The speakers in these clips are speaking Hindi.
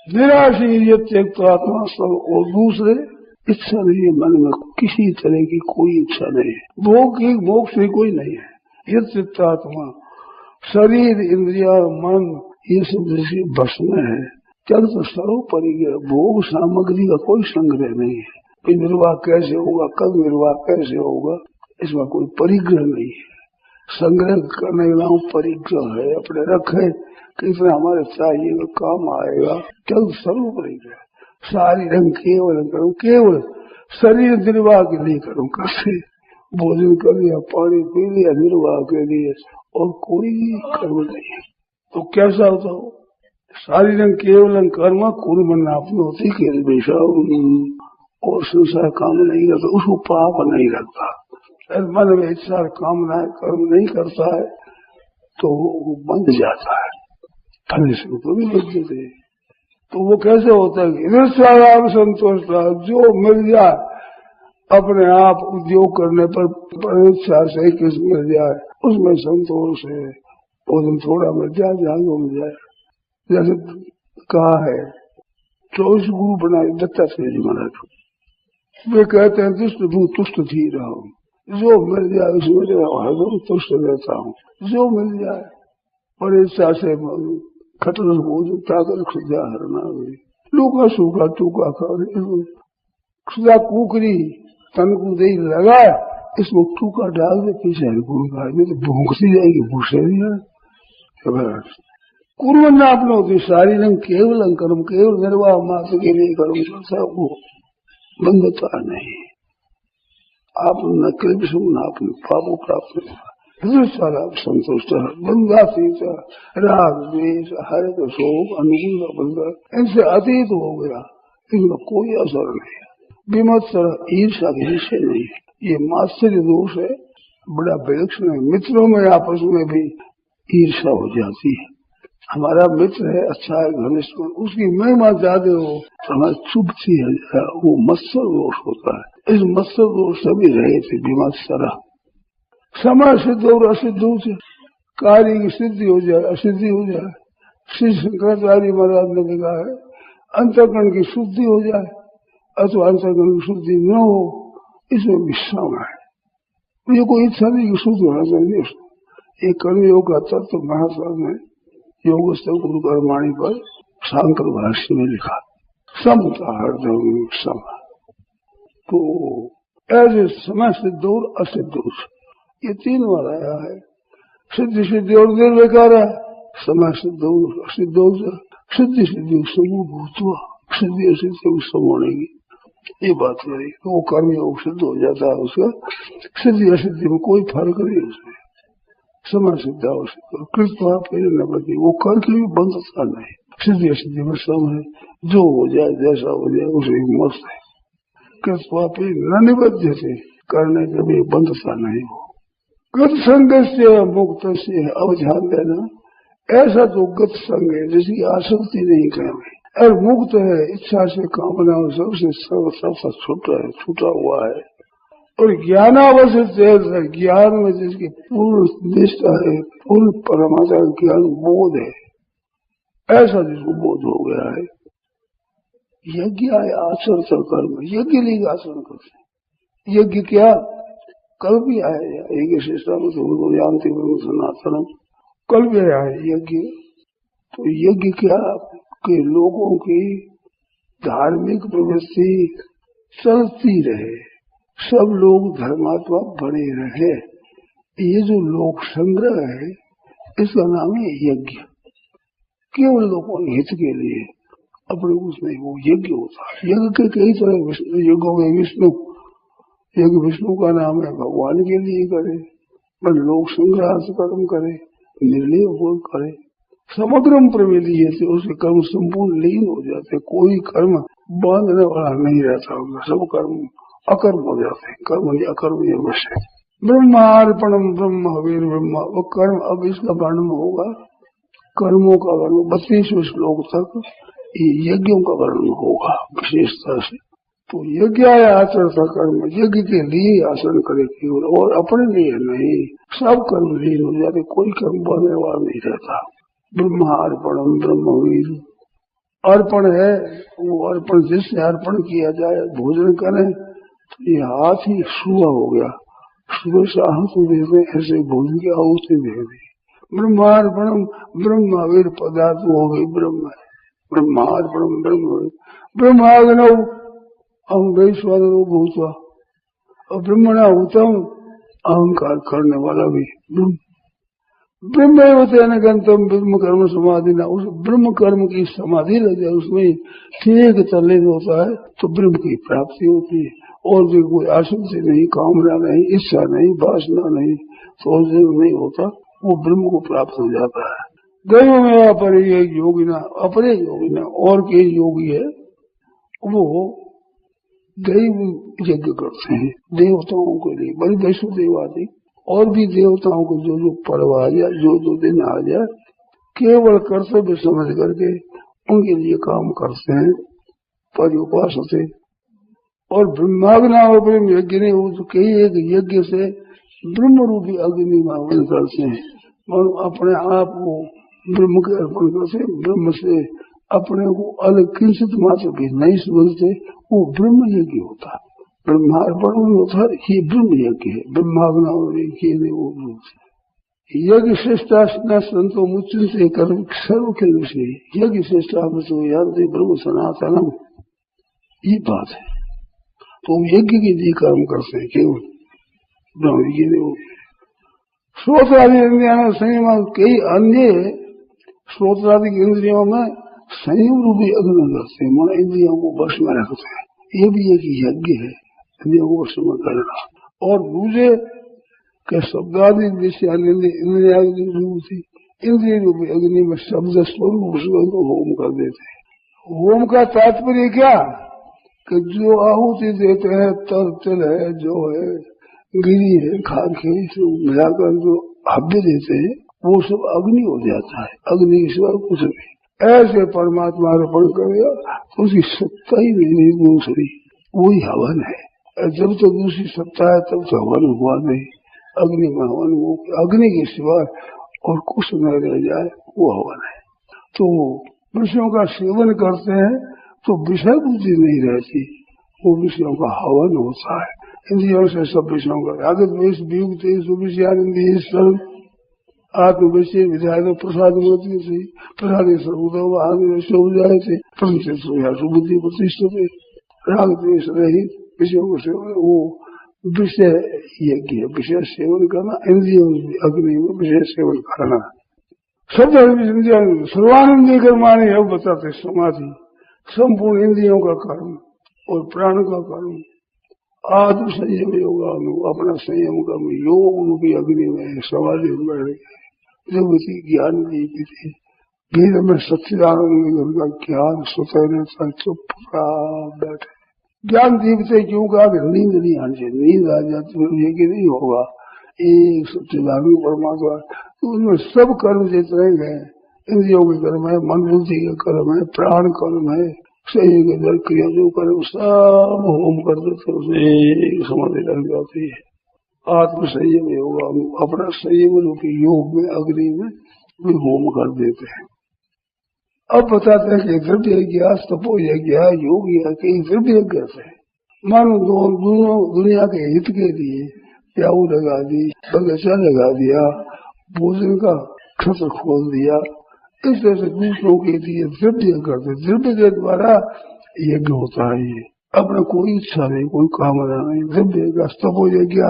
निराशीर्य त्यक्त आत्मा सब। और दूसरे इच्छा नहीं है मन में, किसी तरह की कोई इच्छा नहीं है, भोग की मोक्ष से कोई नहीं है। ये चित्तात्मा शरीर इंद्रिया मन ये सब जैसे बस में है। त्यक्त सर्वोपरि भोग सामग्री का कोई संग्रह नहीं है। फिर निर्वाह कैसे होगा, कब निर्वाह कैसे होगा, इसमें कोई परिग्रह नहीं है। संग्रह करने के नाम परिग्रह है, अपने रखे कि इसमें हमारे चाहिए काम आएगा। त्यक्त सर्वोपरि सारी रंग केवल करूं, केवल शरीर निर्वाह के लिए करूं। कैसे भोजन कर लिया, पानी पी लिया निर्वाह के लिए, और कोई कर्म नहीं है। तो कैसा होता हो, सारी रंग केवल कर्म कुर्मन आपने होती केवल बेशा, और संसार काम नहीं करता, उसको पाप नहीं लगता। मन में इच्छा कामना कर्म नहीं करता है तो वो बंध जाता है, फल से तो भी लग जाते। तो वो कैसे होता है, निस्वार्थ संतोष, जो मिल जाए अपने आप उद्योग करने पर इच्छा से किस मिल जाए उसमें संतोष है। भोजन थोड़ा मिल जाए, जहाँ मिल जाए। जैसे कहा है 24 गुरु बनाए दत्तात्रेय जी महाराज, वे कहते हैं दुष्ट भू तुष्ट थी रहो, जो मिल जाए उसमें हरदम तुष्ट रहता हूँ। जो मिल जाए और इच्छा से खटर भोजन ताकर खुदा हरना हुई, लूका सूखा टूका कर खुदा कुकरी तन को दे लगा, इसमें टूका डाल दे पीछे गुरु का, तो भूखती जाएगी, भूसे नहीं है। कुर्बन आपने होती सारी रंग केवल कर्म, केवल निर्वाह मात्र के लिए कर्म करता, वो बंधता नहीं। आप न कृष्ण आपने पापों प्राप्त नहीं, सारा संतुष्ट है। बंधा सीता राग द्वेष हर शोक अनुकूल बंधा इनसे अतीत हो गया, इनका कोई असर नहीं है। विमत्सर ईर्षा के विषय नहीं है, ये मात्सर्य दोष है, बड़ा विलक्षण है। मित्रों में आपस में भी ईर्षा हो जाती है। हमारा मित्र है, अच्छा है, घनिष्ठ, उसकी महिमा ज्यादा हो तो हमारी चुभती है, वो मत्सर दोष होता है। इस मत्सर दोष से भी रहे थे विमत्सरा। समय सिद्ध और असिद्ध हो जाए, कार्य की सिद्धि हो जाए असिद्धि हो जाए। श्री शंकराचार्य महाराज ने लिखा है अंतःकरण की शुद्धि हो जाए अथवा अंतःकरण की शुद्धि न हो, इसमें विश्राम है। मुझे कोई इच्छा नहीं कि शुद्ध होना चाहिए। एक कर्म योग का तत्व महासार ने योगस्थ गुरु कर्माणी पर शांकर भाष्य में लिखा, समता हरदम सम। तो ऐसे समय सिद्ध और असिद्ध ये तीन बार आया है। सिद्धि सिद्धि और निर्विकार है, समय सिद्ध और असिद्ध हो जाए, सिद्धि सिद्धि समूह भूतवा, सिद्धि असिद्धि सम होने की ये बात करी। वो कर्म योग सिद्ध हो जाता है, उसका सिद्धि असिद्धि में कोई फर्क नहीं। उसमें समय सिद्ध आवश्यक कृपा प्रेरणा बदी, वो करके भी बंधता नहीं। सिद्धि असिद्धि में सम है, जो हो जाए जैसा हो जाए उसे मस्त है। कृपा प्रेरणा निबद्ध से करने के भी बंधता नहीं हो। गत संग से मुक्त से, अब ध्यान देना, ऐसा तो गत संग है जिसकी आसक्ति नहीं करेंगे, और मुक्त है इच्छा से कामना सबसे सबसे छूटा हुआ है। और ज्ञानावश्यक है, ज्ञान में जिसकी पूर्ण निष्ठा है, पूर्ण परमात्मा ज्ञान बोध है, ऐसा जिसको बोध हो गया है। यज्ञ आचरण कर्म, यज्ञ लिए आचरण करते। यज्ञ क्या कल भी आया, यज्ञ शिष्टान जानते सनातनम, कल भी आया यज्ञ। तो यज्ञ क्या कि लोगों की धार्मिक प्रवृत्ति चलती रहे, सब लोग धर्मात्मा बने रहे। ये जो लोक संग्रह है इसका नाम है यज्ञ। केवल लोगों के हित के लिए, अपने उसमें वो यज्ञ होता है। यज्ञ के कई तरह विष्णु यज्ञों में विष्णु यज्ञ विष्णु का नाम है, भगवान के लिए करे, पर लोक संग्रह से कर्म करे, निर्णय भोग करे, समग्रम प्रवेदी है, उसके कर्म संपूर्ण लीन हो जाते। कोई कर्म बांधने वाला नहीं रहता, सब कर्म अकर्म हो जाते हैं। कर्म नहीं अकर्म ये विषय। ब्रह्मार्पणम ब्रह्म हवीर ब्रह्मा, वो कर्म अब इसका वर्णन होगा, कर्मों का वर्णन 32वें श्लोक तक यज्ञों का वर्णन होगा विशेषता से। तो यज्ञ आचरण का कर्म, यज्ञ के लिए आचरण करे केवल, और अपने लिए नहीं। सब कर्म लीन हो जाते, कोई कर्म बनने वाला नहीं रहता। ब्रह्मार्पणम ब्रह्मवीर, अर्पण है, वो अर्पण जिससे अर्पण किया जाए, भोजन करें तो ये हाथ ही सुबह हो गया, सुबह से आहुति दे दें, ऐसे भोजन की आहुति दे दी। ब्रह्मार्पणम ब्रह्मवीर पदार्थ हो गई ब्रह्म है, ब्रह्मार्पणम ब्रह्म ब्रह्माग्नौ अहम वैश्वानरो भूत्वा, और ब्रह्मणा उत्तम अहंकार करने वाला भी ब्रह्म। ब्रह्म होते न गंतम ब्रह्म कर्म समाधि ना, उस ब्रह्म कर्म की समाधि लग जाए, उसमें ठीक तल्लीन होता है तो ब्रह्म की प्राप्ति होती है। और जो कोई आशंका नहीं, कामना नहीं, इच्छा नहीं, वासना नहीं, तो नहीं होता, वो ब्रह्म को प्राप्त हो जाता है। दैव में अपरे योगिना, अपरे योगिना और के योगी है वो दैव यज्ञ करते हैं देवताओं के लिए, बड़ी वैष्णो देव आदि और भी देवताओं को जो जो पर्व आ जाए, जो जो दिन आ जाए, केवल कर्तव्य समझ करके उनके लिए काम करते हैं परिउपास से। और ब्रह्माग्ना और ब्रह्म यज्ञ ने कई एक यज्ञ से ब्रह्म रूपी अग्नि में हवन करते हैं, और अपने आप को ब्रह्म के अर्पण करते, ब्रह्म से अपने को अलग किंचित मात्र भी नहीं समझते, वो ब्रह्म यज्ञ होता है। ब्रह्मार्पण भी होता है, ये ब्रह्म यज्ञ है। ब्रह्माग्ना वो यज्ञ श्रेष्ठा संतो मुचिंत कर्म सर्व के विषय यज्ञ श्रेष्ठा ब्रह्म सनातनम, ये बात है। तो हम यज्ञ के लिए कर्म करते हैं, केवल ब्रह्म यज्ञ नहीं। श्रोत्रादि इंद्रिया में संयम, कई अन्य श्रोत्रादि इंद्रियों में संयम रूपी अग्नि करते हैं, मन इंद्रियों को वश में रखते हैं, ये भी एक यज्ञ है, इंद्रियों को वश में करना। और दूसरे के शब्दादि इंद्रिय रूपी अग्नि में शब्द स्वरूप को होम कर देते हैं। होम का तात्पर्य क्या कि जो आहुति देते हैं, तिल है, जो है गिरी है, खाके मिलाकर जो हव्य देते हैं, वो सब अग्नि हो जाता है। अग्नि के सिवा कुछ नहीं। ऐसे परमात्मा अर्पण करेगा तो उसकी सत्ता ही नहीं दूसरी, वही हवन है। जब तो दूसरी सत्ता है तब तो हवन हुआ नहीं, अग्नि में हवन हो, अग्नि के सिवा और कुछ न रह जाए वो हवन है। तो विषयों का सेवन करते हैं तो विषय बुद्धि नहीं रहती, वो विषयों का हवन होता है। इंद्रियों से सब विषयों का आगत विषयानंद आत्म विषय विधायक प्रसाद होती थी, प्रसाद जाए थे, बुद्धि प्रतिष्ठित राग द्वेष रहित विषयों को सेवन, वो विषय यज्ञ है। विषय सेवन करना, इंद्रियों अग्नि में विषय सेवन करना। शब्द सर्वानंद कर्माणी, अब बताते समाधि संपूर्ण इंद्रियों का कर्म और प्राण का कर्म, आत्म संयम योगा, अपना संयम कर्म योग रूपी अग्नि में समाधि में जगती ज्ञान दीपी थी। वेद में सच्चिदानंद का ज्ञान स्वतः रहता, चुप बैठे ज्ञान दीपते। क्यों कहा कि नींद नहीं आनी चाहिए, नींद आ जाती तो ये कि नहीं होगा। एक सच्चिदानंद परमात्मा, तो उनमें सब कर्म जितने गए, इंद्रियों के कर्म है, मन बुद्धि के कर्म है, प्राण कर्म है, शरीर के दर क्रिया जो कर्म सब होम कर देते, उसे समाधि लग जाती है। आत्म संयम होगा, अपना संयम रूपी योग में अग्नि में भी होम कर देते हैं। अब बताते हैं कि द्रव्य यज्ञ, तपो यज्ञ, योग यज्ञ, कई द्रव्य यज्ञ है। मानो दोनों दुनिया के हित के लिए प्याऊ लगा दी, बगीचा लगा दिया, भोजन का क्षेत्र खोल दिया, इस तरह से दूसरों के लिए द्रव्य करते। द्रव्य के द्वारा यज्ञ होता है। ये अपना कोई इच्छा नहीं, कोई कामना नहीं, द्रव्य का तपो यज्ञ,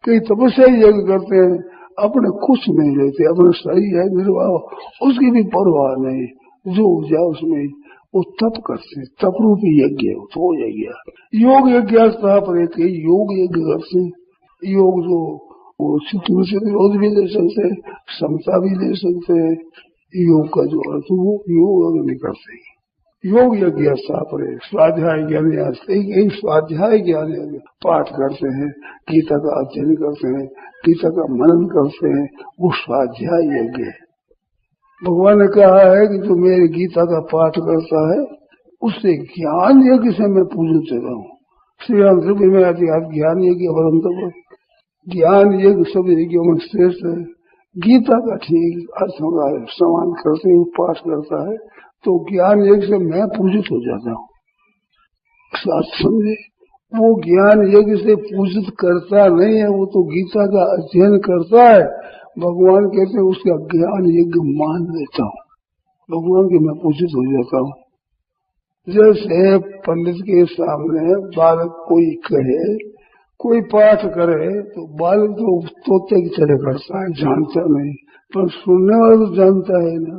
कई तपस्या यज्ञ करते हैं, अपने कुछ नहीं लेते, अपना शरीर है निर्वाह, उसकी भी परवाह नहीं, जो ऊर्जा उसमें वो तप करते, तप रूपी यज्ञ है तो यज्ञ। योग यज्ञ पर एक योग यज्ञ करते, योग जो वो चित्त से विरोध भी ले सकते, समता भी ले सकते हैं। योग का जो अर्थ वो योग नहीं करते। योग यज्ञ स्वाध्याय ज्ञान, स्वाध्याय ज्ञान पाठ करते हैं, गीता का अध्ययन करते हैं, गीता का मनन करते हैं, वो स्वाध्याय यज्ञ है। भगवान ने कहा है कि जो मेरे गीता का पाठ करता है उससे ज्ञान यज्ञ से मैं पूजित देता हूँ। श्री राम में ज्ञान यज्ञ परंतु ज्ञान यज्ञ सब यज्ञों में श्रेष्ठ है। गीता का ठीक अर्थ होगा, समान करते हुए पाठ करता है तो ज्ञान यज्ञ से मैं पूजित हो जाता हूँ। साथ समझे, वो ज्ञान यज्ञ से पूजित करता नहीं है, वो तो गीता का अध्ययन करता है। भगवान कहते हैं उसका ज्ञान यज्ञ मान लेता हूँ, भगवान के मैं पूजित हो जाता हूँ। जैसे पंडित के सामने बालक कोई कहे, कोई पाठ करे तो बालक तो तोते की तरह करता है, जानता नहीं, पर सुनने वाला तो जानता है ना।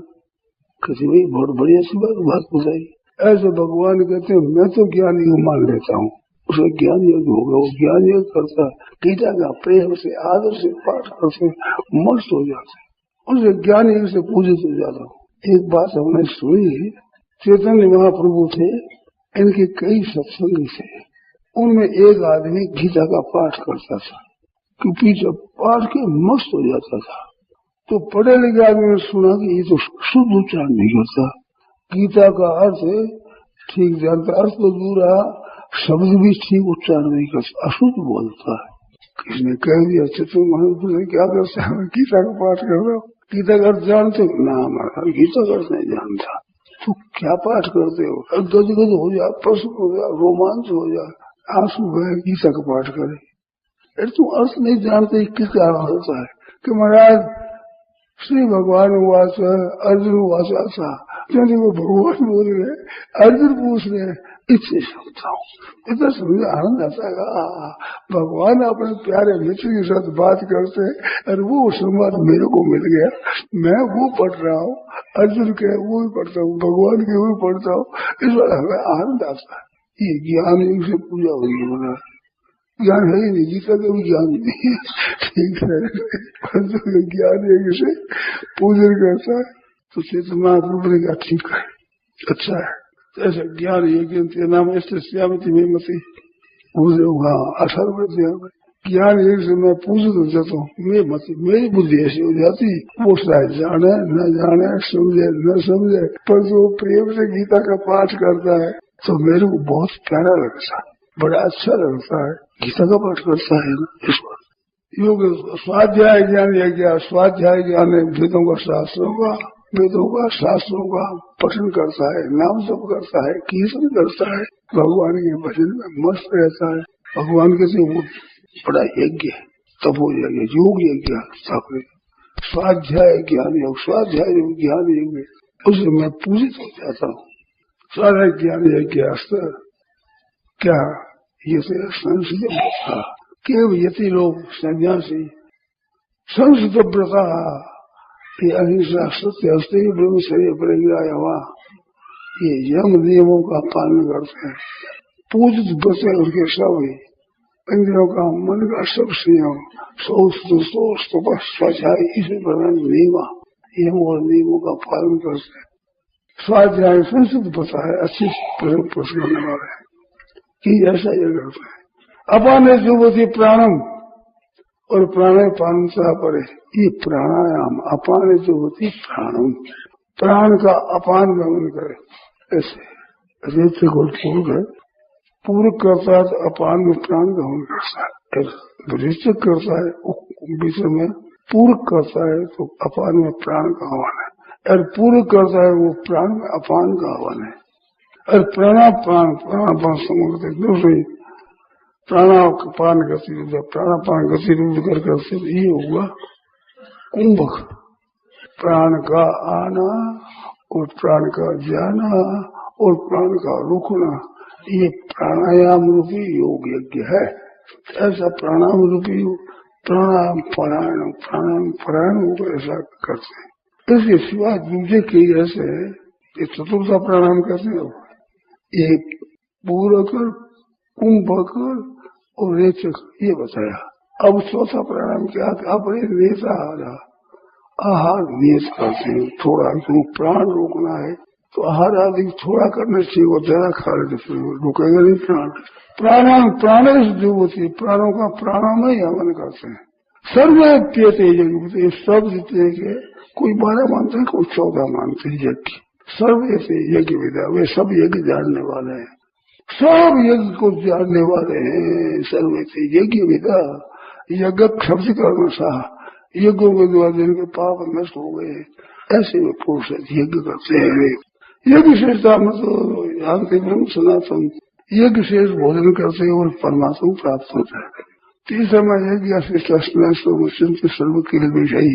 किसी भाई बहुत बढ़िया सी बात बताई। ऐसे भगवान कहते हैं मैं तो ज्ञान यज्ञ मान लेता हूँ, उसे ज्ञान यज्ञ होगा, वो ज्ञान यज्ञ करता है। गीता का प्रेम से आदर से पाठ करते मस्त हो जाते, उनसे ज्ञान यज्ञ से पूजित हो जाता हूँ। एक बात हमने सुनी, चैतन्य महाप्रभु थे, इनके कई सत्संगी थे, उनमें एक आदमी गीता का पाठ करता था, क्योंकि जब पाठ के मस्त हो जाता था। तो पढ़े लिखे आदमी ने सुना कि ये तो शुद्ध उच्चारण नहीं करता, गीता का अर्थ ठीक जानता, अर्थ तो दूरा, शब्द भी ठीक उच्चारण नहीं करता, अशुद्ध बोलता है। किसने कह दिया चतुर महाराज ने क्या करता है, गीता का पाठ कर रहा हूँ, गीता का अर्थ जानते ना? हमारा गीता का अर्थ नहीं जानता, तो क्या पाठ करते हो? गदगद हो जाए, प्रश्न हो जाए, रोमांच हो जाए, आंसू बहे, गीता का पाठ करे। अरे तुम अर्थ नहीं जानते, किस कारण होता है कि महाराज श्री भगवान वाच अर्जुन वाचा था, क्योंकि वो भगवान बोल रहे, अर्जुन पूछ रहे, इससे समझता हूँ, इतना समझे आनंद आता है। भगवान अपने प्यारे मित्र के साथ बात करते, और वो संवाद मेरे को मिल गया, मैं वो पढ़ रहा हूँ, अर्जुन के वो भी पढ़ता हूँ, भगवान के वो भी पढ़ता हूँ, इस बार हमें आनंद आता है। ये ज्ञान से पूजा होगी, बना ज्ञान है ही नहीं, गीता का भी ज्ञान नहीं है, ठीक है, ज्ञान यज्ञ से पूजन करता है। तो चेतन महाप्रभु ने कहा ठीक है, अच्छा है। ऐसे ज्ञान यज्ञ के नाम ऐसे श्यामती में मती पूजे होगा, असर में ज्ञान यज्ञ से मैं पूजित हो जाता हूँ, मैं मती, मेरी बुद्धि ऐसी हो जाती, वो शायद जाने न जाने, समझे न समझे, पर जो प्रेम से गीता का पाठ करता है तो मेरे को बहुत प्यारा लगता है, बड़ा अच्छा लगता है। गीता का पाठ करता है ना, इस बात योग स्वाध्याय ज्ञान यज्ञ, स्वाध्याय ज्ञान वेदों का शास्त्रों का, वेदों का शास्त्रों का पठन करता है, नाम जप करता है, कीर्तन करता है, भगवान के भजन में मस्त रहता है। भगवान के से वो बड़ा यज्ञ, तपो यज्ञ, योग यज्ञ, स्वाध्याय ज्ञान योग, स्वाध्याय ज्ञान यज्ञ, उससे मैं पूजित हो जाता हूँ। स्वाध्याय ज्ञान यज्ञ क्या ये संस्कृत व्रता, केवल यति लोग सन्यासी संस्कृत व्रता, ये अहिंसा सत्य अस्ते ब्रह्मचर्य परिग्रह हुआ, ये यम नियमों का पालन करते हैं, पूजित बचे उनके सब इंद्रियों का, मन का सब संयम, स्वाध्याय इसी प्रकार नियम, यम और नियमों का पालन करते हैं। स्वाध्याय संस्कृत व्रता है, अच्छी प्रश्न करने वाले कि ऐसा ये करता है। अपाने जुवती प्राणम और प्राणापान परे, ये प्राणायाम अपाने जुवती प्राणम, प्राण का अपान गमन करे, ऐसे रेत से पूर्व करता है तो अपान में प्राण गमन करता है, वृश्चिक करता है बीच में पूर्व करता है तो अपान में प्राण का आह्वान है, और पूर्व करता है वो प्राण में अपान का आह्वान है। और प्राणापान समझते दूसरी प्राणापान गतिविधि, प्राणापान गतिविधि करते ये हुआ कुंभक, प्राण का आना और प्राण का जाना और प्राण का रुकना, ये प्राणायाम रूपी योग यज्ञ है। ऐसा प्राणायाम रूपी प्राणायाम प्राणायाम होकर ऐसा करते हैं। इसके सिवा दूसरे कई ऐसे चतुर्था प्राणायाम करते हैं, एक पूरक, कुंभक और रेचक, ये बताया। अब चौथा प्राणायाम क्या, अपने नेता आहार नियत करते हैं, थोड़ा क्यों प्राण रोकना है तो आहार आदि थोड़ा करना चाहिए, वो ज्यादा खा लेते फिर रुकेगा नहीं प्राण। प्राणायाम प्राणेश जो होती है, प्राणों का प्राणायाम ही हवन करते हैं। सर्वे प्यते यज्ञ, ये सब जितने के कोई 12 मानते हैं, कोई 14 मानते हैं यज्ञ। सर्वे से यज्ञ विदा, वे सब यज्ञ जानने वाले हैं, सब यज्ञ को जानने वाले हैं। सर्वे से यज्ञ विदा, यज्ञ शब्द कर्म सा, यज्ञों के द्वारा जिनके पाप नष्ट हो गए, ऐसे वे पुरुष यज्ञ करते हैं। यज्ञ शेषता मतलब जानते ब्रह्म सनातन यज्ञ शेष भोजन करते और परमात्मा प्राप्त होता है। तीसरा में यज्ञ सर्व के विषय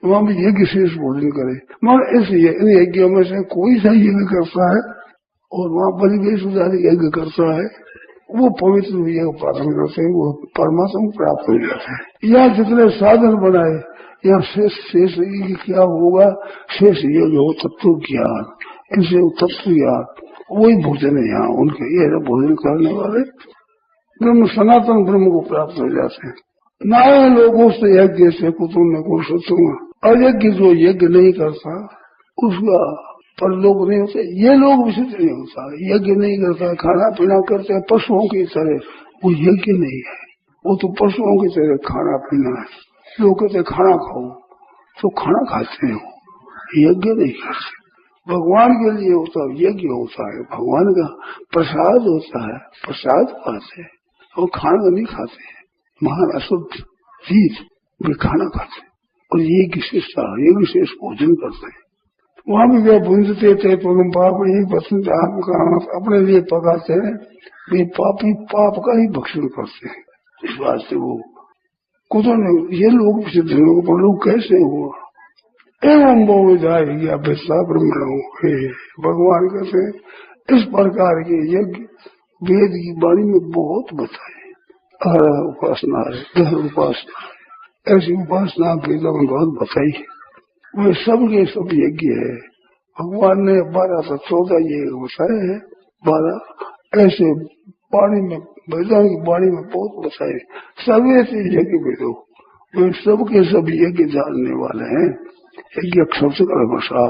वहाँ भी यज्ञ शेष भोजन करे। मगर इस इन यज्ञों में से कोई सा यज्ञ करता है और वहाँ परिवेश यज्ञ करता है, वो पवित्र यज्ञ पालन करते हैं, वो परमात्मा प्राप्त हो जाता है। यहाँ जितने साधन बनाए यहाँ शेष यज्ञ क्या होगा, शेष यज्ञ हो तत्व ज्ञान, इनसे तत्व ज्ञान वही भोजन है। यहाँ उनके ये भोजन करने वाले ब्रह्म सनातन ब्रह्म को प्राप्त हो जाते हैं। नारायण लोगों से यज्ञ से कुतुब में को सोचूंगा, अयज्ञ जो यज्ञ नहीं करता उसका परलोक नहीं होता। ये लोग विचित नहीं होता, यज्ञ नहीं करता, खाना पीना करते हैं पशुओं की तरह, वो यज्ञ नहीं है, वो तो पशुओं की तरह खाना पीना है। लोग कहते खाना खाओ तो खाना खाते हो, यज्ञ नहीं करते। भगवान के लिए होता यज्ञ होता है, भगवान का प्रसाद होता है, प्रसाद खाते हैं और खाना नहीं खाते हैं। महान अशुद्ध जीव वे खाना खाते हैं और ये विशेषता ये विशेष भोजन करते हैं। वहाँ भी वे भूंजते थे तो पाप ही पसंद अपने लिए पकाते हैं, वे पापी पाप का ही भक्षण करते हैं। इस बात से वो कुछ ये लोग सिद्ध लोग कैसे हुआ एवं वो जाएगी अभिषा ब्रह्मणों के भगवान कहते इस प्रकार के यज्ञ वेद की वाणी में बहुत बताए। उपासना है, गहर उपासना है, ऐसी उपासना वेदों में बहुत बताई है। वे सब के सब यज्ञ है। भगवान ने 12 से 14 यज्ञ बताए हैं, 12 ऐसे वाणी में वेदों की वाणी में बहुत बताए। सब ऐसे यज्ञ वेदों वे सब के सब यज्ञ जानने वाले हैं। यज्ञ सबसे कलमशा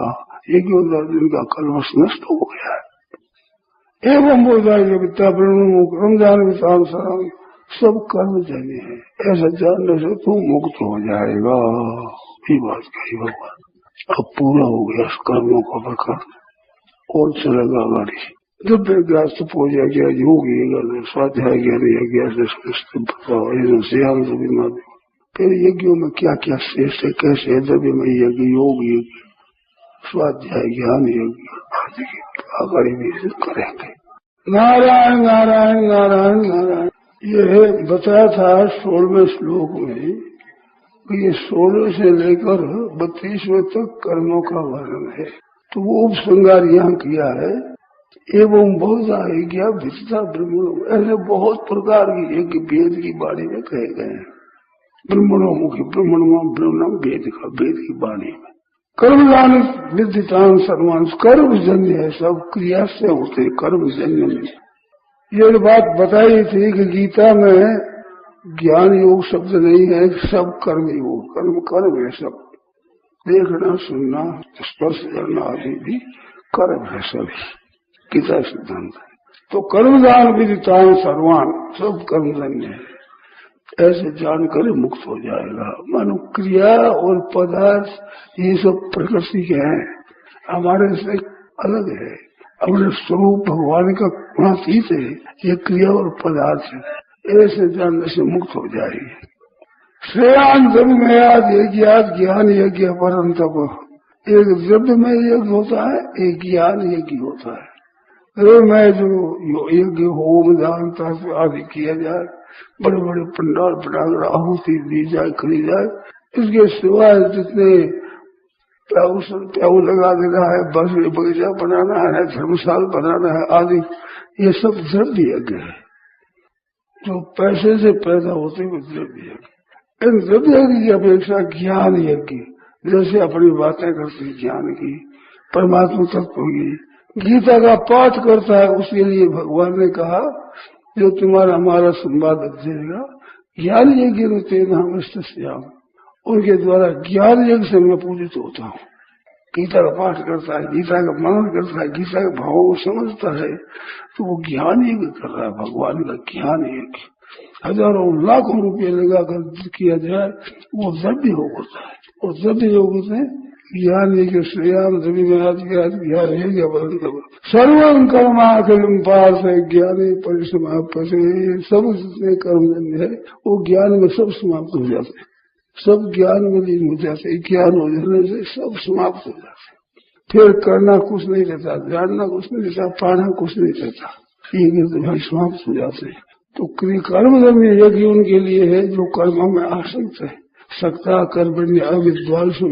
यज्ञ जिनका कलमश नष्ट हो गया है। एवं हो जाएगा विद्या रमजान विशाल सराम सब कर्म जन्य है, ऐसा जानने से तू मुक्त हो जाएगा। ये बात कही भगवान। अब पूरा हो गया कर्मों का प्रकरण और चलेगा गाड़ी। जब व्यास पूजा गया योग स्वाध्याय ज्ञान यज्ञ फिर यज्ञों में क्या क्या श्रेष्ठ है, कैसे है, द्रव्य में यज्ञ, योग यज्ञ, स्वाध्याय ज्ञान यज्ञ आदि की आगाड़ी भी करेंगे। नारायण नारायण नारायण नारायण। ये बताया था 16वें श्लोक में, ये 16 से लेकर 32वें तक कर्मों का वर्णन है। तो वो उपसंहार यहाँ किया है। एवं बहुत यज्ञ विचिता ब्रह्मणों, ऐसे बहुत प्रकार की यज्ञ वेद की वाणी में कहे गए हैं। ब्रह्मणों मुखी ब्रह्मणम वेद का, वेद की वाणी में कर्मदान विद्यतान सर्वांश कर्मजन्य है, सब क्रिया से होते कर्मजन्य में। ये बात बताई थी कि गीता में ज्ञान योग शब्द नहीं है, सब कर्म योग, कर्म कर्म है। सब देखना सुनना स्पर्श करना आदि भी कर्म है, सभी गीता सिद्धांत है। तो कर्मदान विदितान सर्वान सब कर्मजन्य है, ऐसे जानकर मुक्त हो जाएगा। मानो क्रिया और पदार्थ ये सब प्रकृति के हैं, हमारे से अलग है। अपने स्वरूप भगवान का गुणातीत है, ये क्रिया और पदार्थ है, ऐसे जानने से मुक्त हो जाएगी। श्रेयान द्रव्य में याद ज्ञान यज्ञ परम तप। एक द्रव्य में यज्ञ होता है, एक ज्ञान यज्ञ होता है। द्रव्य में जो यज्ञ होम दान तप आदि किया जाए, बड़े बड़े पंडाल बनाकर आहुति दी जाए, करी जाए, इसके सिवाय जितने प्याऊ लगा देना है, बस बगीचा बनाना है, धर्मशाला बनाना है आदि, ये सब द्रव्य यज्ञ है जो पैसे से पैदा होते हुए द्रव्य यज्ञ। इन द्रव्य यज्ञ की अपेक्षा ज्ञान यज्ञ, जैसे अपनी बातें करते ज्ञान की, परमात्मा तत्व की, गीता का पाठ करता है, उसके लिए भगवान ने कहा जो तुम्हारा हमारा संवाद देगा ज्ञान यज्ञ तेना हम श्याम, उनके द्वारा ज्ञान यज्ञ से मैं पूजित होता हूँ। गीता का पाठ करता है, गीता का मनन करता है, गीता के भावों को समझता है, तो वो ज्ञान यज्ञ कर रहा है, भगवान का ज्ञान यज्ञ। हजारों लाखों रुपये लगाकर किया जाए वो द्रव्य योग होता है, और द्रव्य योग से ज्ञान यज्ञ श्रेयान द्रव्य में ज्ञान यज्ञ सर्वं कर्माखिलम पार्थ ज्ञाने परिसमाप्त। सब जितने कर्म है वो ज्ञान में सब समाप्त हो जाते हैं, सब ज्ञान में लीन हो जाते, ज्ञान हो जाने से सब समाप्त हो जाते। फिर करना कुछ नहीं रहता, जानना कुछ नहीं रहता, पाना कुछ नहीं रहता, ये भाई समाप्त हो जाते हैं। तो कर्म धर्म यज्ञ उनके लिए है जो कर्मों में आसक्त है। सक्ता कर्मण्य अविद्वांसु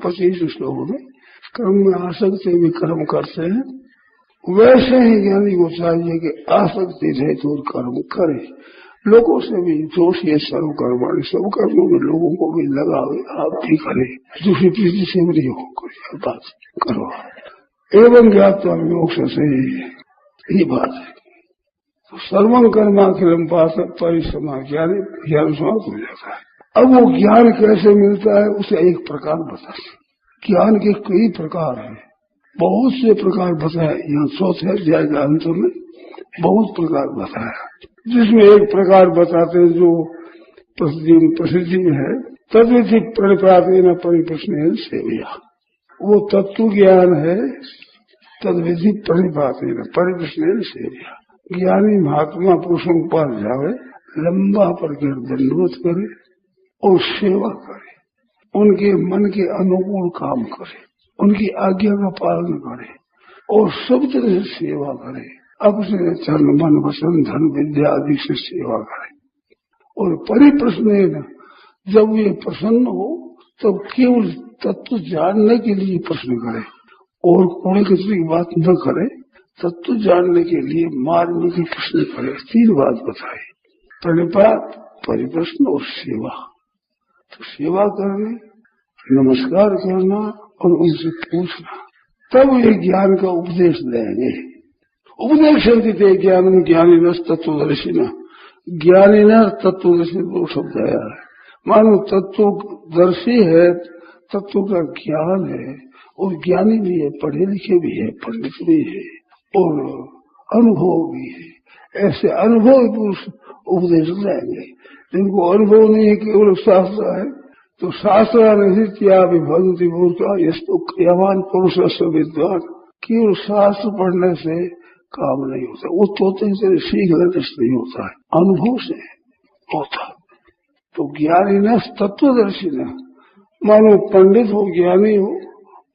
25 श्लोकों में कर्म में आसक्त है, भी कर्म करते हैं। वैसे ही ज्ञानी को चाहिए कि आसक्ति रहे तो कर्म करे। लोगों से भी जोश ये सर्व कर्म सब कर्मों में लोगों को भी लगावे, आप भी करे, दूसरी प्रीति से भी हो कोई बात करो। एवं ज्ञातवा मोक्ष से ये बात है। तो सर्वं कर्माखिलम पास परिश्रमा ज्ञान समाप्त हो जाता है। अब वो ज्ञान कैसे मिलता है उसे एक प्रकार बताए। ज्ञान के कई प्रकार हैं, बहुत से प्रकार बताए। यहाँ 4th अध्याय के अंत में बहुत प्रकार बताया, जिसमें एक प्रकार बताते हैं जो प्रसिद्धि में है, तद्विधि प्रणिपातेन परिप्रश्नेन सेवया। वो तत्व ज्ञान है, तद्विधि प्रणिपातेन परिप्रश्नेन सेवया। ज्ञानी महात्मा पुरुषों के पास जावे, लंबा प्रकट दंडवत करे और सेवा करे, उनके मन के अनुकूल काम करे, उनकी आज्ञा का पालन करे और सब तरह से सेवा करे। अपने तन मन वचन धन विद्या आदि से सेवा करे। और परिप्रश्न, जब ये प्रसन्न हो तब केवल तत्व जानने के लिए प्रश्न करे और कोई किसी की बात न करे। तत्व जानने के लिए मार्ग की प्रश्न करे। 3 बात बताए, प्रणिपात, परिप्रश्न और सेवा। तो सेवा करने, नमस्कार करना और उनसे पूछना, तब ये ज्ञान का उपदेश देंगे। उपदेश देते ज्ञान में ज्ञानी न तत्वदर्शी न, ज्ञानी न तत्वदर्शी 2 शब्द आया है। मानो तत्वदर्शी है, तत्व का ज्ञान है और ज्ञानी भी है, पढ़े लिखे भी है, पंडित भी है और अनुभव भी है। ऐसे अनुभव पुरुष उपदेश देंगे। जिनको अनुभव नहीं है, केवल शास्त्र है, तो शास्त्र नित्या विभंति मूर्खा यस्तु क्रियवान पुरुष विद्वान। केवल शास्त्र पढ़ने से काम नहीं होता, वो तोते से सीख लेने से नहीं होता है, अनुभव से होता। तो ज्ञानी न तत्वदर्शी न, मानो पंडित हो, ज्ञानी हो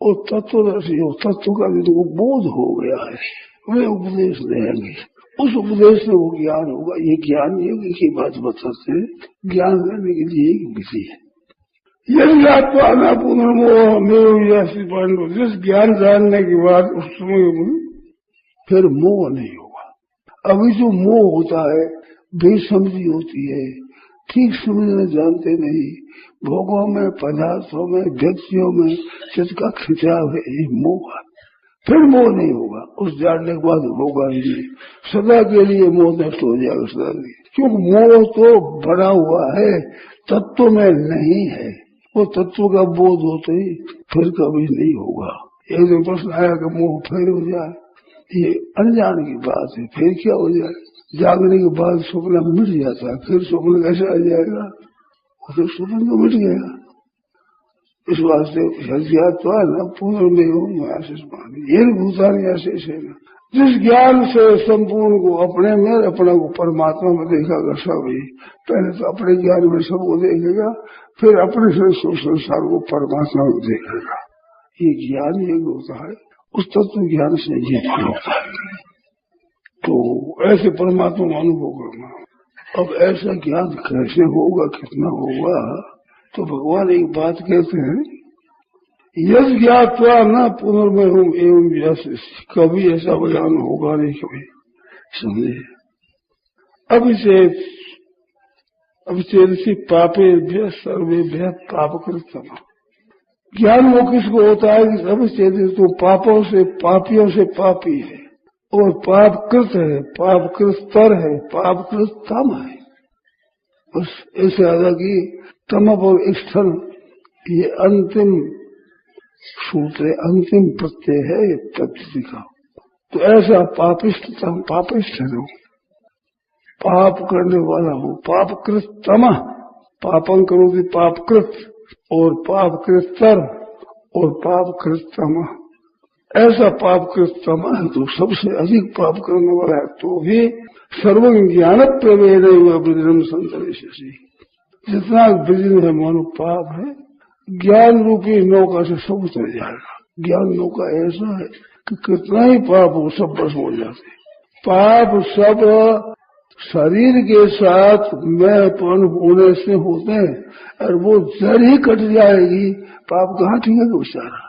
और तत्वदर्शी हो, तत्व का जिनको बोध हो गया है, वे उपदेश देंगे। उस उपदेश से वो ज्ञान होगा। ये ज्ञान यज्ञ की बात बताते हैं, ज्ञान करने के लिए एक विधि है। यदि आपको आना पुनर्मोह में पांडव, जिस ज्ञान जानने के बाद उस समय में फिर मोह नहीं होगा। अभी जो मोह होता है, बेसमझी होती है, ठीक समझने जानते नहीं, भोगों में, पदार्थों में, व्यक्तियों में चित्त का खिंचाव है, ये मोह है। फिर मोह नहीं होगा, उस जानने के बाद होगा ही नहीं। सदा के लिए मोह नष्ट हो जाएगा, सदा के लिए। क्योंकि मोह तो बना हुआ है, तत्व में नहीं है। वो तत्व का बोध होते ही फिर कभी नहीं होगा। एक जो प्रश्न आया कि मोह फिर हो जाए, ये अनजान की बात है। फिर क्या हो जाए? जागने के बाद स्वप्न मिट जाता है, फिर स्वप्न कैसे आ जाएगा? वो तो स्वप्न तो मिट गया। इस वास्ते तो न पूर्ण ये भूतान ऐसे है न, जिस ज्ञान से संपूर्ण को अपने में, अपना को परमात्मा में देखेगा सभी। पहले तो अपने ज्ञान में सबको देखेगा, फिर अपने से संसार को परमात्मा में देखेगा। ये ज्ञान ये होता है, उस तत्व ज्ञान से ये होता है। तो ऐसे परमात्मा में अनुभव करना। अब ऐसा ज्ञान कैसे होगा, कितना होगा? तो भगवान एक बात कहते हैं, यस ज्ञात्वा न पुनर्मय हूँ एवं यश। कभी ऐसा ज्ञान होगा नहीं, कभी समझे। अभिचेदसी पापे भ्य सर्वे भ्य पाप कृतम। ज्ञान वो किसको होता है कि अभिचेदित तो पापों से, पापियों से पापी है और पाप कृत है, पाप कृतर है, पाप कृत तम है। बस ऐसे आधा की तम और स्थल, ये अंतिम सूत्र, अंतिम प्रत्यय है ये तत्व का। तो ऐसा पापिष्ट तम, पापिष्ट है, पाप करने वाला हो, पापकृत तम, पापं करोति पापकृत और पापकृतर और पापकृत तम। ऐसा पापकृत तम है तो सबसे अधिक पाप करने वाला है। तो भी सर्व ज्ञान प्रवेद ब्रजन संतरिष्यसि। जितना ब्रजन है मानो पाप है, ज्ञान रूपी नौका से सब उतर जाएगा। ज्ञान नौका ऐसा है कि कितना ही पाप हो सब भस्म हो जाते। पाप सब शरीर के साथ मैंपन होने से होते हैं, और वो जड़ ही कट जाएगी, पाप कहाँ ठेकेगा बेचारा।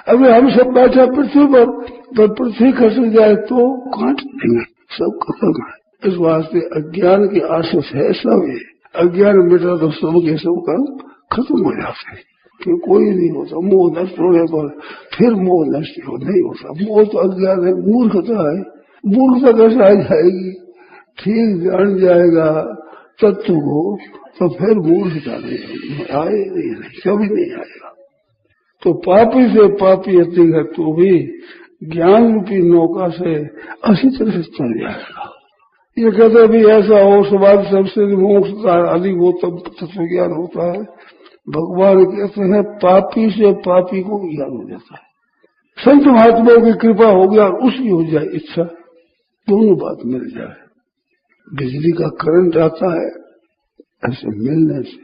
अभी हम सब बैठे पृथ्वी पर, तो पृथ्वी खसक जाए तो कहाँ ठेकेंगे, सब खत्म है। इस वास्ते अज्ञान की आशीष है सब है। अज्ञान मिटा तो सब के सब कर्म खत्म हो जाते हैं, कि कोई नहीं होता। मोह नष्ट होने पर फिर मोह नष्ट नहीं होता। मोह तो अज्ञान है, मूर्खता है। मूर्खता कैसे आ जाएगी? ठीक जान जाएगा तत्व को तो फिर मूर्खता नहीं आएगी, कभी नहीं आएगा। तो पापी से पापी अति है तो भी ज्ञान रूपी नौका से अच्छी तरह से चल जाएगा। ये कहते भी ऐसा हो समाज सबसे मोक्ष आदि वो तब तत्व ज्ञान होता है। भगवान कहते हैं पापी से पापी को ज्ञान हो जाता है। संत महात्माओं की कृपा हो गया और उसकी हो जाए इच्छा, दोनों बात मिल जाए। बिजली का करंट आता है ऐसे मिलने से,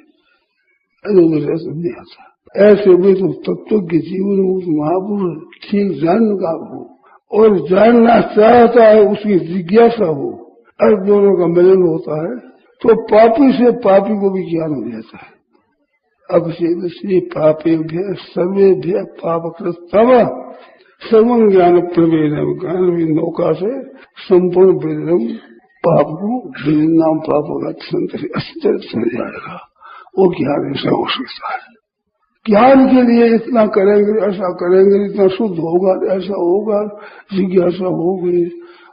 ऐसे नहीं आता। ऐसे भी तो तत्व के जीवन में महापुरुष ठीक जानने का हो और जानना चाहता है, उसकी जिज्ञासा हो, और दोनों का मिलन होता है तो पापी से पापी को भी ज्ञान हो जाता है। अब से पापेभ्य सर्वेभ्य पापकृतम सर्वं ज्ञान प्रवेदम, ज्ञान भी नौका से संपूर्ण वेदम पाप को नाम पाप का अस्तर चल जाएगा। वो ज्ञान ऐसा हो सकता है। ज्ञान के लिए इतना करेंगे, ऐसा करेंगे, इतना शुद्ध होगा, ऐसा होगा, जिज्ञासा होगी,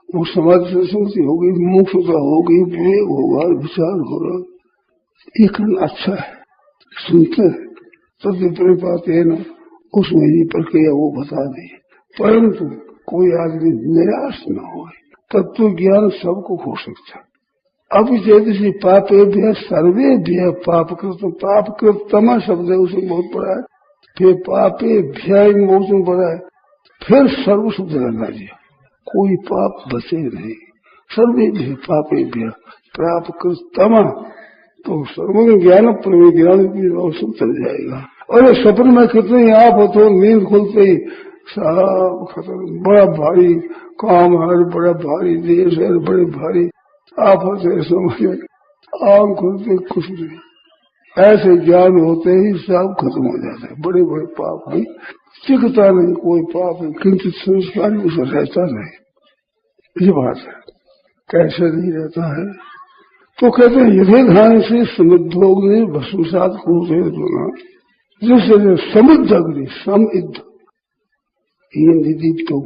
वो समाधि से संगति होगी, मुक्तता होगी, विवेक होगा, विचार होगा। ये करना अच्छा है, सुनते हैं तब परिपात है ना, उसमें ये प्रक्रिया वो बता दी। परंतु कोई आदमी निराश न हो, तत्व ज्ञान सबको हो सकता है। अब जैसे पापेभ्य सर्वेभ्य पापकृतम शब्द है, उसे बहुत बड़ा है। फिर पापेभ्य बहुत बड़ा है, फिर सर्व शब्द रहना चाहिए, कोई पाप बचे नहीं। सर्वेभ्य पापेभ्य पापकृतम, तो सर्व ज्ञान प्रविज्ञान की रोशन चल जाएगा। और सपन में कितने आप हो तो नींद खुलते ही सब खत्म, बड़ा भारी काम है, बड़ा भारी देश है, बड़े भारी आप होते समझे, आम खुलते कुछ नहीं। ऐसे ज्ञान होते ही सब खत्म हो जाता है। बड़े बड़े पाप भी चिकता नहीं, कोई पाप है किंतु संस्कार उसे रहता नहीं। ये बात है, कैसे नहीं रहता है? तो कहते हैं यदि ध्यान से समुद्रोग्नि भस्मसात कूदे बना, जिससे समुद्ध अग्नि समिद्ध ये निदीप तो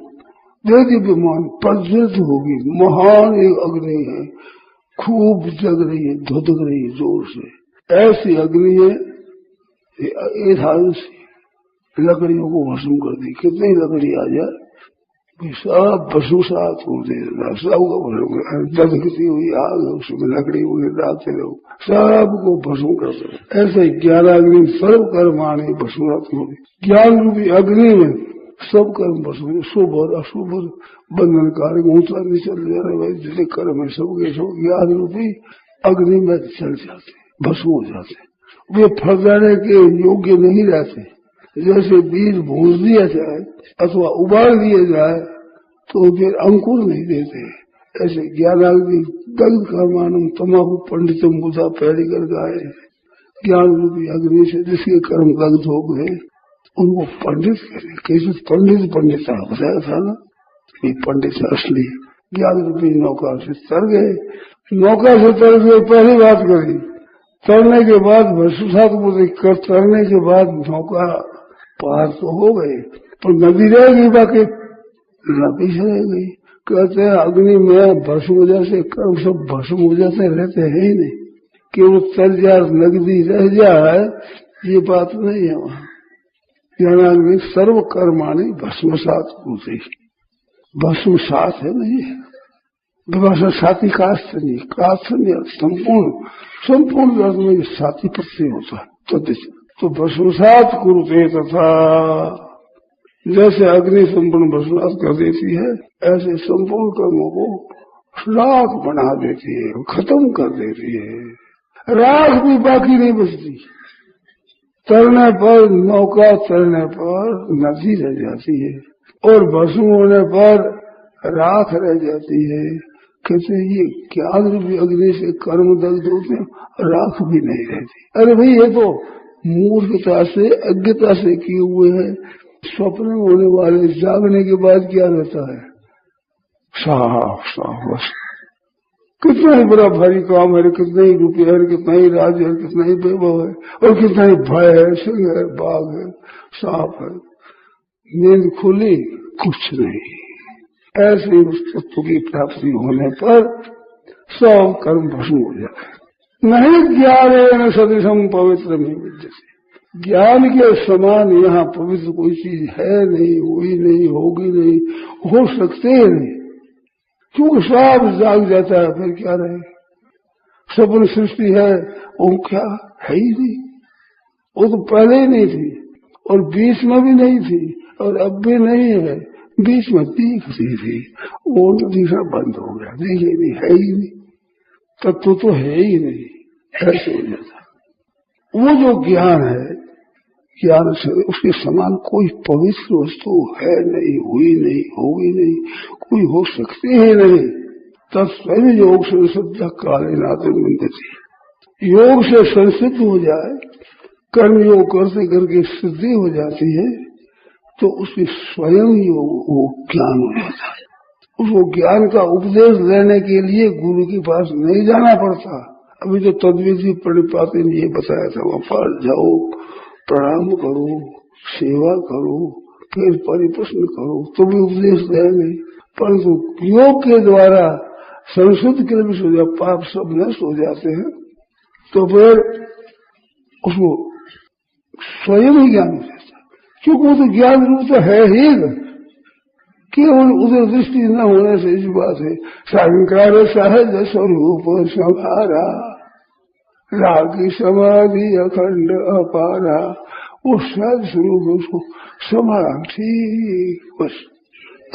दिव्यमान प्रज्वलित होगी, महान एक अग्नि है, खूब जग रही है, धुधक रही है जोर से। ऐसी अग्नि है, लकड़ियों को भस्म कर दी। कितनी लकड़ी आ जाए सब भस्मसात हो देगा, सब दधकती हुई आग उसमें लकड़ी हुई डालते रहो, सबको भस्म कर दो। ऐसे ज्ञानाग्नि सर्व कर्माणी भस्मसात होगी। ज्ञान रूपी अग्नि में सब कर्म भस्म, शुभ और अशुभ बंधनकारी ऊंचा नीचे ले रहे जितने कर्म है सबके सब ज्ञान रूपी अग्नि में चल जाते, भस्म हो जाते। वे फल जाने के योग्य नहीं रहते। जैसे बीज भून दिया जाए अथवा उबाल दिया जाए तो फिर अंकुर नहीं देते, ऐसे ज्ञानाग्नि दग्ध कर्मानम तमाहु पंडितम बुधा पैड़ी कर गाये। ज्ञान रूपी अग्नि से जिसके कर्म दग्ध हो गए उनको पंडित करे। कैसे पंडित बताया था ना, ये पंडित असली ज्ञान रूपी नौका से तर गए। नौका से तर गए, पहली बात करी, तरने के बाद भस्मसात कर, तरने के बाद नौका पार तो हो गए पर नदी रह गई, बाकी नदी रह गई। कहते हैं अग्नि में भस्म जैसे कर्म सब भस्म जैसे रहते हैं ही नहीं, केवल तर जा नदी रह जाए, ये बात नहीं है वहां। ज्ञानाग्नि सर्व कर्माणी भस्मसात होते, भस्मसात है नहीं है, विभाषा साथी कास्त नहीं, कास्त नहीं, संपूर्ण अर्थ में साथी प्रत्यय होता है। तो भस्मसात कुरुते तथा, जैसे अग्नि संपूर्ण भस्मसात कर देती है, ऐसे संपूर्ण कर्मों को राख बना देती है, खत्म कर देती है। राख भी बाकी नहीं बचती, तरने पर नौका चलने पर नदी रह जाती है और भस्म होने पर राख रह जाती है। कहते ये ज्ञान रूपी अग्नि से कर्म दग्ध होते हैं, राख भी नहीं रहती। अरे भाई ये तो मूर्खता से अज्ञता से किए हुए है। स्वप्न में होने वाले जागने के बाद क्या रहता है? साफ साफ बस कितना ही बड़ा भारी काम है, कितना ही रुपया है, कितना ही राज है, कितना ही वैभव है और कितना ही भय है, सिंह है, बाघ है, सांप है। नींद खुली कुछ नहीं। ऐसे ही उस तत्व की प्राप्ति होने पर सब कर्म भस्म हो जाए। नहीं ज्ञान सदृशम पवित्र में विद्यते। ज्ञान के समान यहाँ पवित्र कोई चीज है नहीं, हुई नहीं, होगी नहीं, हो सकते ही नहीं। क्योंकि सब जाग जाता है, फिर क्या रहे? सपन सृष्टि है वो क्या है ही नहीं, वो तो पहले ही नहीं थी और बीच में भी नहीं थी और अब भी नहीं है। बीच में दिखती थी, वो दिखना बंद हो गया, दिखे नहीं, है ही नहीं, तत्व तो है ही नहीं, ऐसे हो जाता। वो जो ज्ञान है, ज्ञान से उसके समान कोई पवित्र वस्तु है नहीं, हुई नहीं, होगी नहीं, कोई हो सकते ही नहीं। तत्स्वयं योग संसिद्ध काले नाते मिलती। योग से संसिद्ध हो जाए, कर्म योग करते करके सिद्धि हो जाती है, तो उसकी स्वयं योग वो ज्ञान हो जाता है। उसको ज्ञान का उपदेश लेने के लिए गुरु के पास नहीं जाना पड़ता। अभी जो तद्विधि प्रणिपात ने ये बताया था, वहां पर जाओ, प्रणाम करो, सेवा करो, फिर परिप्रश्न करो, तो भी उपदेश देंगे। परंतु योग के द्वारा संशुद्ध कर्म से जब पाप सब नष्ट हो जाते हैं, तो फिर उसको स्वयं ही ज्ञान हो जाता है। क्योंकि वो तो ज्ञान रूप तो है ही, केवल उधर दृष्टि न होने से इस बात है। संकार सहज स्वरूप समारा, रागी समाधि अखंड अपारा, वो सहज स्वरूप उसको समारा, ठीक बस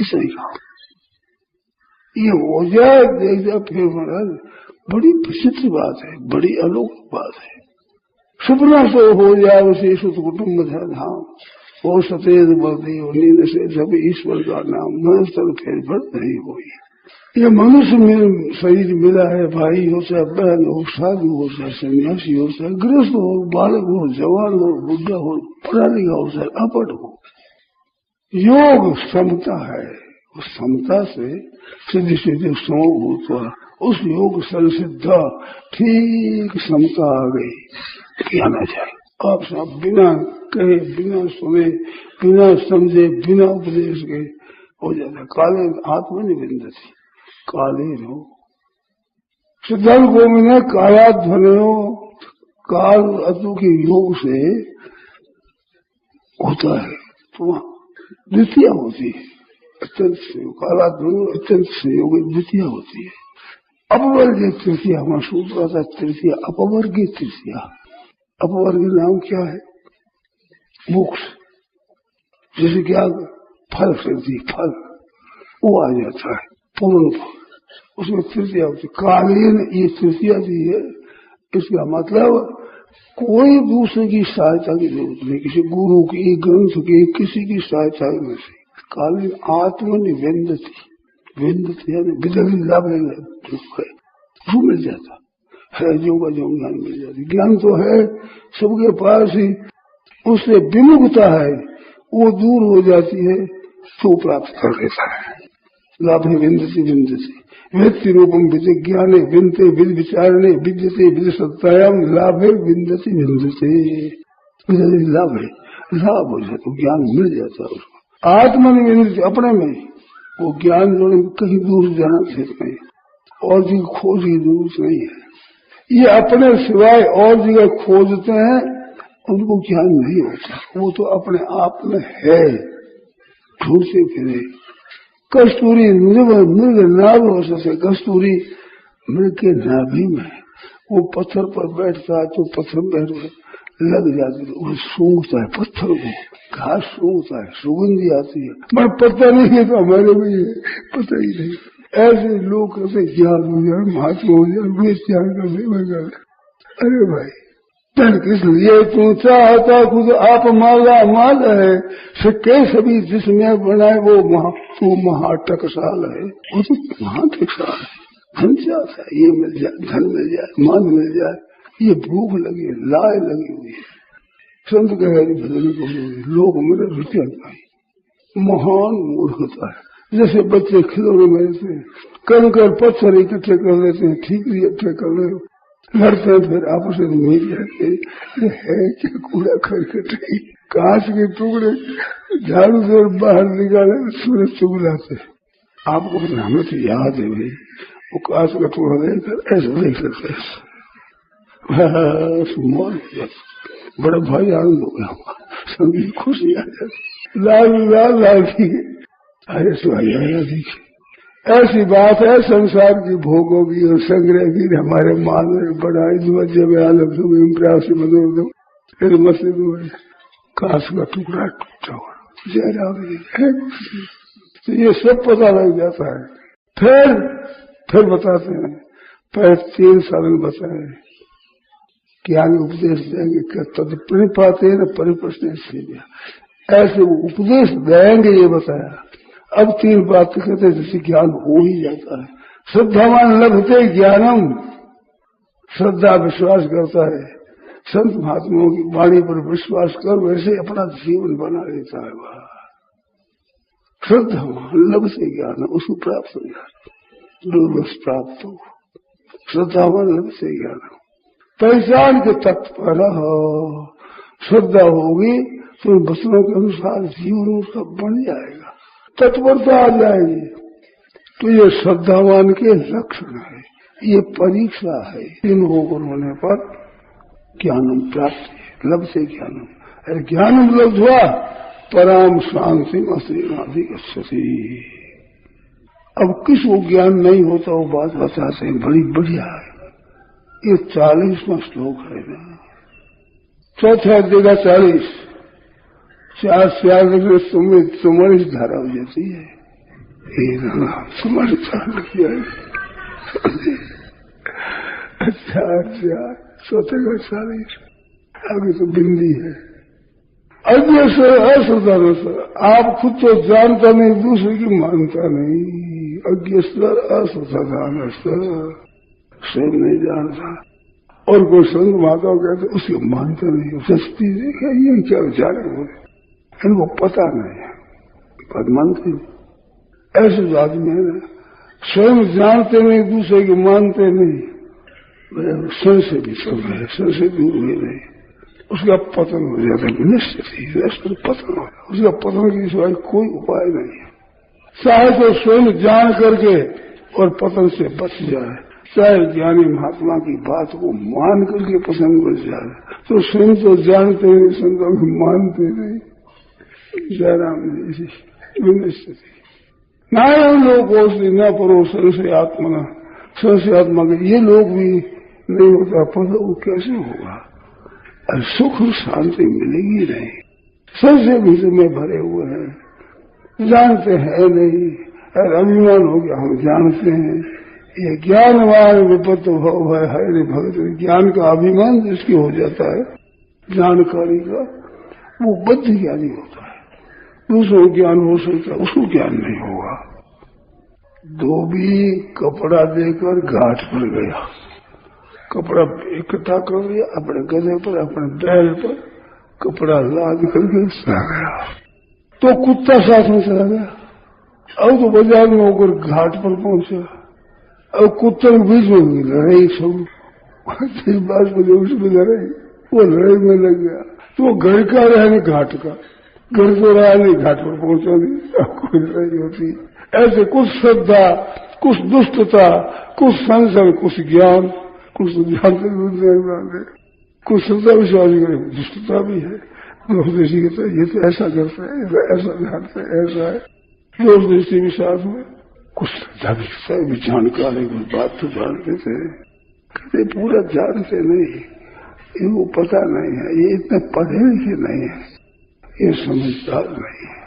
ऐसा ही कहा। ये हो जाए, देख जाए, फिर महाराज बड़ी विचित्र बात है, बड़ी अलौकिक बात है। सपना से हो जाए उसे सुत कुटुम्ब धाम, वो सतेज बदी और नींद से जब ईश्वर का नाम मनस्तर फिर बढ़ नहीं हुई। ये मनुष्य में शरीर मिला है, भाई हो चाहे बहन हो, साधु हो चाहे सन्यासी हो, चाहे गृहस्थ हो, बालक हो, जवान हो, बुढ़ा हो, पढ़ा लिखा हो चाहे अपढ़ हो। योग समता है, उस समता से सिद्धि सिद्धि समभूत हुआ, उस योग संसिद्ध ठीक समता आ गई। ज्ञान आ जाए आप सब बिना कहे, बिना सुने, बिना समझे, बिना उपदेश के हो जाता। काले आत्मनिविंदति, काले रहो सिद्धांत गोविंद ने कालाध्वनि काल अतु के योग से होता है, तो द्वितीय होती है अत्यंत संयोग। कालाध्वनि अत्यंत संयोग द्वितीय होती है। अपवर्गीय तृतीया, हमारा सूत्र आता है तृतीय, अपवर्गीय तृतीया। अपवर्गीय नाम क्या है? मोक्ष। जैसे क्या फल सिद्धि, फल वो आ जाता है, पूर्ण फल, उसमें तृतीया होती। कालीन ये तृतीया दी है, इसका मतलब कोई दूसरे की सहायता की जरूरत नहीं, किसी गुरु की, ग्रंथ की, किसी की सहायता नहीं। कालीन आत्मनिवेंदती, वेंदती यानी विदग्ध लाभ है, वो मिल जाता है, जो का जो ज्ञान मिल जाती। ज्ञान तो है सबके पास ही, उससे विमुखता है वो दूर हो जाती है, तो प्राप्त कर लेता है। लाभ है विंदती विंदती व्यक्ति रूपम विज्ञाने विनते विद विचारणे विद्यते विद सत्तायाम लाभ है विंदती विंदते। लाभ है, लाभ हो जाता, तो ज्ञान मिल जाता है उसको। आत्मनिवेदित अपने में वो ज्ञान जो कहीं दूर जाना नहीं, और जगह खोज की जरूरत नहीं है। ये अपने सिवाय और जगह खोजते हैं, उनको ज्ञान नहीं होता। वो तो अपने आप में है, ढूंढते फिरे। कस्तूरी मृग नाभ हो सके, कस्तूरी मृग के नाभि में, वो पत्थर पर बैठता है तो पत्थर में लग जाती है, वो सूंघता है पत्थर को, घास सूंघता है, सुगंधी आती है, मैं पता नहीं है तो हमारे भी पता ही नहीं। ऐसे लोग ऐसे ज्ञान हो जाए, महात्मा हो जाए, वे ज्ञान का सेवा कर। अरे भाई धन किस लिए तू चाहता, खुद आप माला माल है, सिक्के सभी जिसमें बनाए वो महाटकसाल है। वो तो महाटकसाल है। धन चाहता है, ये मिल जाए, धन मिल जाए, मान मिल जाए, ये भूख लगी है, लाए लगी हुई है। संत कहे भजन को लोग मेरे रुपया पाए, महान मूर्खता है। जैसे बच्चे खिलौने में से कंकड़ पत्थर इकट्ठे कर लेते हैं, ठीकरी इकट्ठे कर ले, लड़ते हैं, फिर आपस में मिल जाते है क्या कूड़ा करकट, कांच के टुकड़े झाड़ू से बाहर निकाले, सूरज चुगलाते। आपको हमें तो याद है भाई, वो कांच का टुकड़ा लेकर ऐसे देख सकते, बड़ा भाई आनंद हो गया, संगीत खुशी आ जाती, लाल लाल लाल की अरे सुहाया देखिए। ऐसी बात है संसार की भोगों की और संग्रह की, हमारे मान में बड़ा जब आलम से मदद दो, फिर मस्जिद में कांच का टुकड़ा टूटा हुआ जरा तो ये सब पता लग जाता है। फिर बताते हैं, पहले 3 साल में बताए ज्ञान उपदेश देंगे, क्या तद परिपाते न परिप्रश्न से ऐसे वो उपदेश देंगे, ये बताया। अब 3 बात कहते हैं जैसे ज्ञान हो ही जाता है। श्रद्धावान लभते ज्ञानम, श्रद्धा विश्वास करता है, संत महात्माओं की वाणी पर विश्वास कर वैसे अपना जीवन बना लेता है। वह श्रद्धावान लभते ज्ञान, उसको प्राप्त हो जाता, दुर्लभ प्राप्त हो। श्रद्धावान लभते ज्ञान, पहचान के तत्पर श्रद्धा होगी तो वचनों के अनुसार जीवन उसका बन जाएगा, तत्परता आ जाएगी। तो ये श्रद्धावान के लक्षण है, ये परीक्षा है। इन होकर होने पर ज्ञानम प्राप्त, लब से ज्ञानम, अरे ज्ञानम लब्ध हुआ पराम शांति अस्थिति। अब किसको ज्ञान नहीं होता वो बात बताते हैं, बड़ी बढ़िया है। ये 40वां श्लोक है ना, चौथा अध्याय 40, 4 तुम्हारी धारा हो जाती है, तुम्हारी धारा लग जाएगी। अच्छा 40 आगे तो बिंदी है। अज्ञ से अश्रद्धा सर, आप खुद तो जानता नहीं, दूसरे की मानता नहीं। अज्ञ स्तर अश्रद्धा स्तर, स्वयं नहीं जानता और कोई संत माता कहते उसको मानता नहीं, सस्ती देखा ये क्या विचार है, इनको पता नहीं है, पर मानते नहीं। ऐसे आदमी है ना, स्वयं जानते नहीं, दूसरे को मानते नहीं, संशय भी सब है, संशय दूर हुए नहीं, उसका पतन हो जाता है, निश्चित ही पतन हो, उसका पतन के सिवाय कोई उपाय नहीं है। चाहे तो स्वयं जान करके और पतन से बच जाए, चाहे ज्ञानी महात्मा की बात को मान करके पसंद बच जाए, तो स्वयं तो जानते नहीं, संतों को मानते नहीं। जयराम जी स्थिति ना लोगों से न परो संशय आत्मा, संशय आत्मा के ये लोग भी नहीं होता, पर वो कैसे होगा? और सुख शांति मिलेगी नहीं, संशय भी में भरे हुए हैं, जानते हैं नहीं, और अभिमान हो गया हम जानते हैं। ये ज्ञानवान विपत्त भाव है हरे भगत, ज्ञान का अभिमान जिसकी हो जाता है, जानकारी का, वो बद्ध ज्ञानी होता है। दूसरों ज्ञान हो सकता है, उसको ज्ञान नहीं होगा। धोबी कपड़ा देकर घाट पर गया, कपड़ा इकट्ठा कर लिया, अपने गधे पर, अपने बैल पर कपड़ा लाद करके चला गया, तो कुत्ता साथ में चला गया। अब तो बाजार में होकर घाट पर पहुंचा, अब कुत्ते के बीच में लड़ाई सब, बात मुझे उसमें लड़ाई, वो लड़ाई में लग गया। तो वो घर का रहा नहीं, घाट का घर तो रहा नहीं, घाट पर पहुंचा नहीं, कोई लड़ाई होती। ऐसे कुछ श्रद्धा, कुछ दुष्टता, कुछ संशय, कुछ ज्ञान, कुछ जानते, कुछ श्रद्धा विश्वास करे, दुष्टता भी है। दोषदृष्टि कहता है ये तो ऐसा करता है, ऐसा जानते है, ऐसा है। दोषदृष्टि विश्वास में कुछ श्रद्धा भी जानकार है, कुछ बात तो जानते थे, कहते पूरा जानते नहीं, इनको पता नहीं है, ये इतने पढ़े लिखे नहीं है, ये समझदार नहीं है।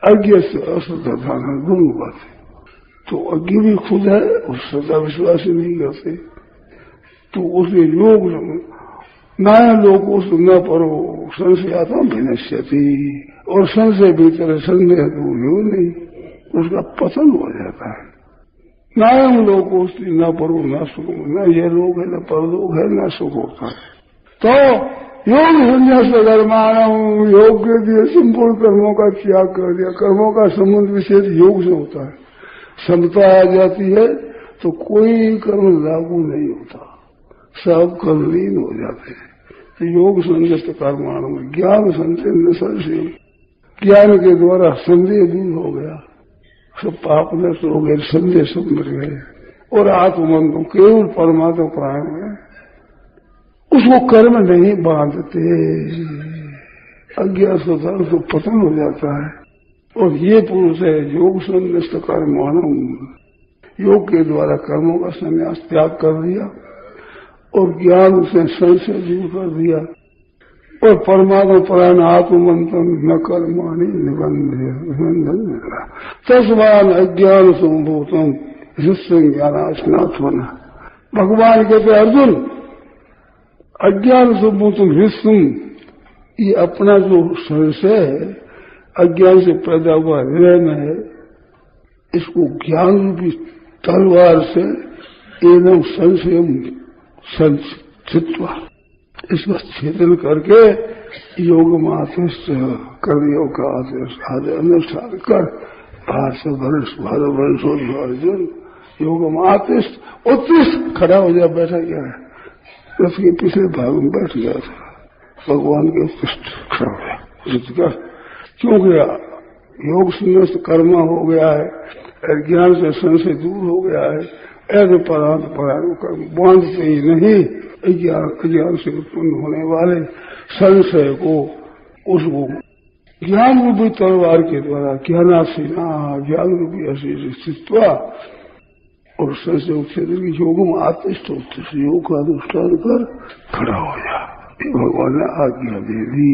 अज्ञ से अश्रद्धा दोनों बात है। तो अज्ञ भी खुद है और श्रद्धा विश्वास ही नहीं करते, तो उसके योग नाय लोगों से न परो संशयात्मा विनश्यति, और संशय भीतर संदेह दूर हो नहीं, उसका पतन हो जाता है। नायम लोगों से न परो न सुख, न ये लोग है न परलोक है न सुख होता है। तो योग संन्यास कर्माणम, योग के दिए संपूर्ण कर्मों का त्याग कर दिया। कर्मों का संबंध विशेष योग से होता है। समता आ जाती है तो कोई कर्म लागू नहीं होता, सब कर्मलीन हो जाते हैं। तो योग संन्यास कर्माणम, ज्ञान संशय, ज्ञान के द्वारा संदेह दूर हो गया, सब पाप नष्ट हो गए, संदेह सब मिट गए, और आत्मबंधु केवल परमात्मा प्राण है, उसको कर्म नहीं बांधते। अज्ञान स्वतंत्र तो पतन हो जाता है। और ये पुरुष है योग संन्यास कर्माणम, योग के द्वारा कर्मों का संन्यास त्याग कर दिया और ज्ञान से संशय दूर कर दिया, और परमात्मा प्राण आत्मबंधन न कर्माणि निबंधन, तस्मान अज्ञान संभूतम ज्ञानास्नात्मन। भगवान कहते अर्जुन, अज्ञान संभूतम हृदय, ये अपना जो संशय है, अज्ञान से पैदा हुआ हृदय में है, इसको ज्ञान रूपी तलवार से एकदम संशय संचित्वा, इसका छेदन करके योग मातिष्ठ कर्मयोग का अनुष्ठान कर अर्जुन योग मातिष्ठ उत्कृष्ट खड़ा हो जाए। बैठा गया है, उसके पिछले भाग में बैठ गया था, भगवान के उत्कृष्ट खड़ा हो गया। क्यों गया? योग संन्यास कर्म हो गया है, ज्ञान से संशय दूर हो गया है। ऐसे परांत कर्म बांधते ही नहीं, ज्ञान से उत्पन्न होने वाले संशय को उसको ज्ञान रूपी तलवार के द्वारा ज्ञानासीना, ज्ञान रूपी अस्तित्व और संशय क्षेत्र की योग में आतिष्ठ योग का अनुष्ठान कर खड़ा हो जा। भगवान ने आज्ञा दे दी।